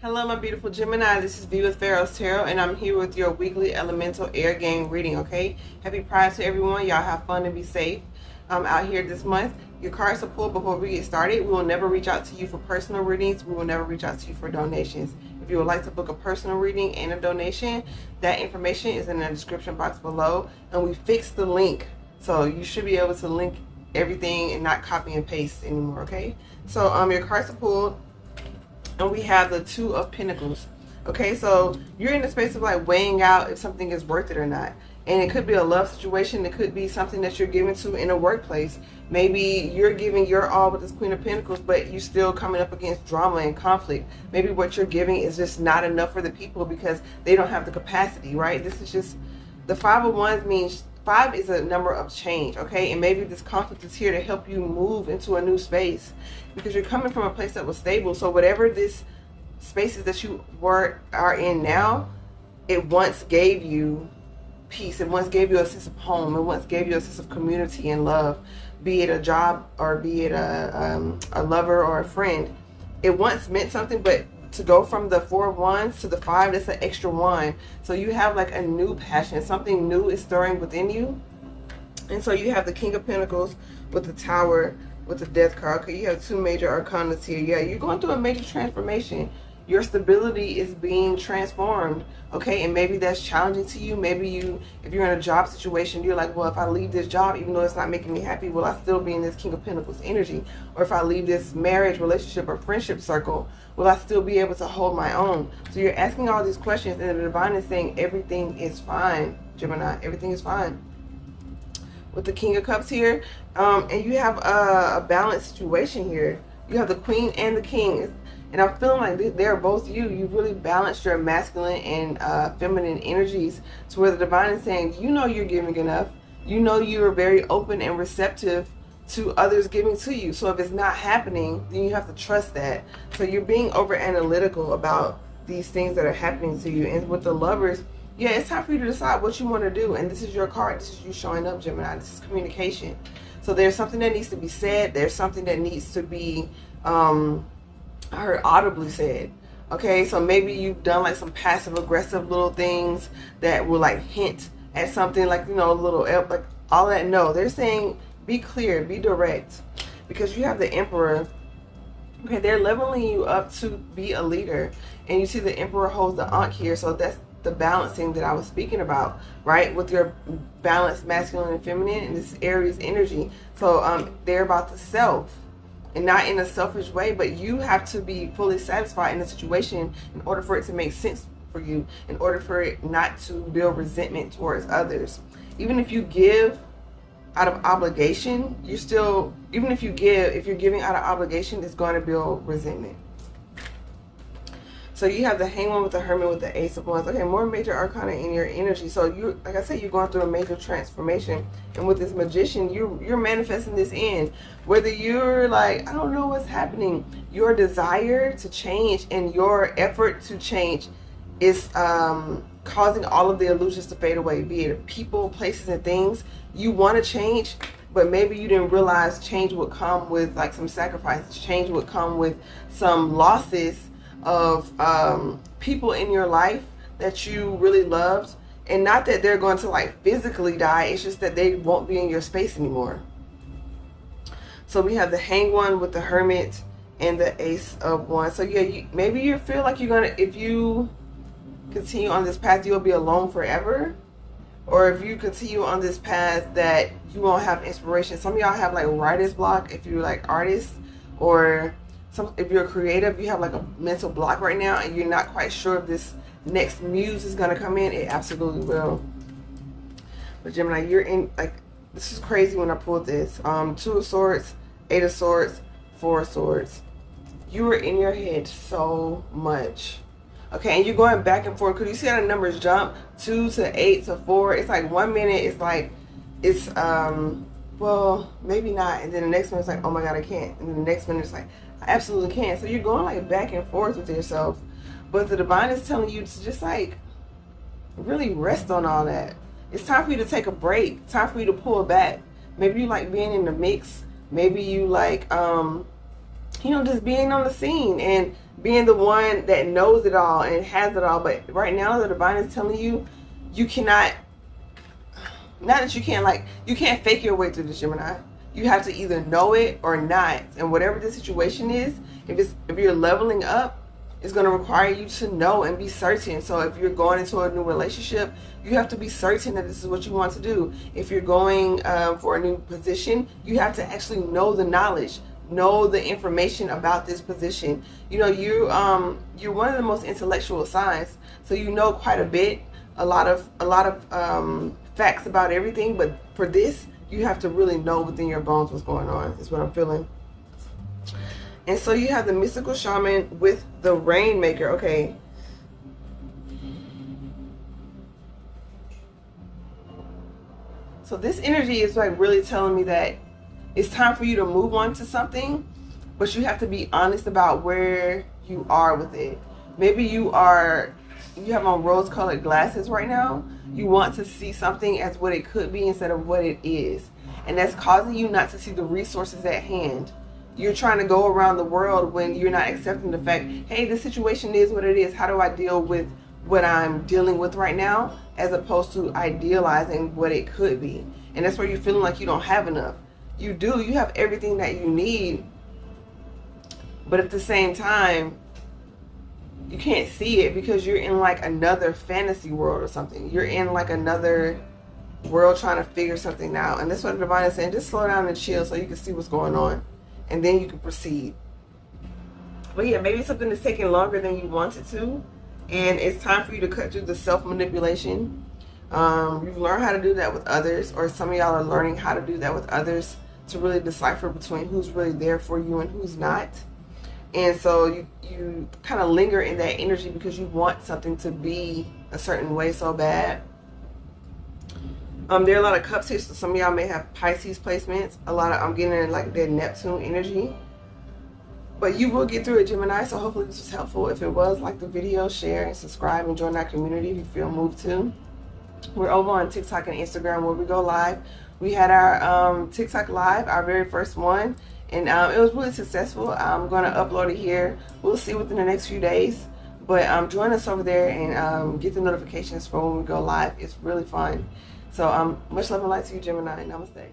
Hello, my beautiful Gemini. This is V with Pharaohs Tarot, and I'm here with your weekly elemental air game reading, okay? Happy Pride to everyone. Y'all have fun and be safe out here this month. Your cards are pulled before we get started. We will never reach out to you for personal readings. We will never reach out to you for donations. If you would like to book a personal reading and a donation, that information is in the description box below, and we fixed the link. So you should be able to link everything and not copy and paste anymore, okay? So your cards are pulled. And we have the Two of Pentacles. Okay, so you're in the space of like weighing out if something is worth it or not. And it could be a love situation. It could be something that you're giving to in a workplace. Maybe you're giving your all with this Queen of Pentacles, but you're still coming up against drama and conflict. Maybe what you're giving is just not enough for the people because they don't have the capacity, right? This is just, the Five of Wands means 5 is a number of change, okay? And maybe this conflict is here to help you move into a new space because you're coming from a place that was stable. So whatever this spaces that you are in now, it once gave you peace. It once gave you a sense of home. It once gave you a sense of community and love, be it a job or be it a lover or a friend. It once meant something, but to go from the Four of Wands to the 5, that's an extra 1. So you have like a new passion. Something new is stirring within you. And so you have the King of Pentacles with the Tower, with the Death card. Okay, you have 2 major arcana here. Yeah, you're going through a major transformation. Your stability is being transformed, okay? And maybe that's challenging to you. Maybe if you're in a job situation, you're like, well, if I leave this job, even though it's not making me happy, will I still be in this King of Pentacles energy? Or if I leave this marriage, relationship, or friendship circle, will I still be able to hold my own? So you're asking all these questions, and the Divine is saying everything is fine, Gemini. Everything is fine. With the King of Cups here, and you have a balanced situation here. You have the Queen and the King. And I'm feeling like they're both you. You've really balanced your masculine and feminine energies to where the Divine is saying, you know you're giving enough. You know you're very open and receptive to others giving to you. So if it's not happening, then you have to trust that. So you're being over analytical about these things that are happening to you. And with the Lovers, yeah, it's time for you to decide what you want to do. And this is your card. This is you showing up, Gemini. This is communication. So there's something that needs to be said. There's something that needs to be I heard audibly said. Okay, so maybe you've done like some passive aggressive little things that will like hint at something, like, you know, a little like all that. No, they're saying be clear, be direct, because you have the Emperor. Okay, they're leveling you up to be a leader, and you see the Emperor holds the Ankh here. So that's the balancing that I was speaking about, right? With your balanced masculine and feminine and this Aries energy. So they're about the self. And not in a selfish way, but you have to be fully satisfied in the situation in order for it to make sense for you, in order for it not to build resentment towards others. Even if you give out of obligation, you're still, even if you're giving out of obligation, it's going to build resentment. So you have the Hangman with the Hermit with the Ace of Wands. Okay, more major arcana in your energy. So you, like I said, you're going through a major transformation. And with this Magician, you're manifesting this in. Whether you're like, I don't know what's happening, your desire to change and your effort to change is causing all of the illusions to fade away. Be it people, places, and things. You want to change, but maybe you didn't realize change would come with like some sacrifices. Change would come with some losses of people in your life that you really loved, and not that they're going to like physically die, it's just that they won't be in your space anymore. So we have the Hanged One with the Hermit and the Ace of Wands. So yeah, maybe you feel like you're gonna, if you continue on this path, you'll be alone forever, or if you continue on this path that you won't have inspiration. Some of y'all have like writer's block if you're like artists, or if you're creative, you have like a mental block right now and you're not quite sure if this next muse is going to come in. It absolutely will. But Gemini, you're in, like, this is crazy when I pulled this. 2 of Swords, 8 of Swords, 4 of Swords. You were in your head so much. Okay, and you're going back and forth because you see how the numbers jump 2 to 8 to 4. It's like 1 minute it's like it's well, maybe not, and then the next minute it's like, oh my god, I can't, and then the next minute it's like, I absolutely can. So you're going like back and forth with yourself. But the Divine is telling you to just like really rest on all that. It's time for you to take a break. Time for you to pull back. Maybe you like being in the mix. Maybe you like just being on the scene and being the one that knows it all and has it all. But right now, the divine is telling you, you cannot, not that you can't, like, you can't fake your way through this, Gemini. You have to either know it or not. And whatever the situation is, if you're leveling up, it's going to require you to know and be certain. So if you're going into a new relationship, you have to be certain that this is what you want to do. If you're going for a new position, you have to actually know the knowledge, know the information about this position. You're one of the most intellectual signs, so you know quite a bit, a lot of facts about everything. But for this, you have to really know within your bones what's going on, is what I'm feeling. And so you have the mystical shaman with the rainmaker. Okay. So this energy is like really telling me that it's time for you to move on to something, but you have to be honest about where you are with it. Maybe you have on rose-colored glasses right now. You want to see something as what it could be instead of what it is. And that's causing you not to see the resources at hand. You're trying to go around the world when you're not accepting the fact, hey, this situation is what it is. How do I deal with what I'm dealing with right now, as opposed to idealizing what it could be? And that's where you're feeling like you don't have enough. You do. You have everything that you need. But at the same time, you can't see it because you're in like another fantasy world or something. You're in like another world trying to figure something out. And that's what the divine is saying. Just slow down and chill so you can see what's going on. And then you can proceed. But yeah, maybe something is taking longer than you want it to. And it's time for you to cut through the self-manipulation. You've learned how to do that with others. Or some of y'all are learning how to do that with others to really decipher between who's really there for you and who's not. And so you kind of linger in that energy because you want something to be a certain way so bad. There are a lot of cups here, so some of y'all may have Pisces placements. I'm getting like the Neptune energy. But you will get through it, Gemini, so hopefully this was helpful. If it was, like the video, share, and subscribe, and join our community if you feel moved to. We're over on TikTok and Instagram where we go live. We had our TikTok live, our very first one, and it was really successful. I'm going to upload it here. We'll see within the next few days. But join us over there and get the notifications for when we go live. It's really fun. So much love and light to you, Gemini. Namaste.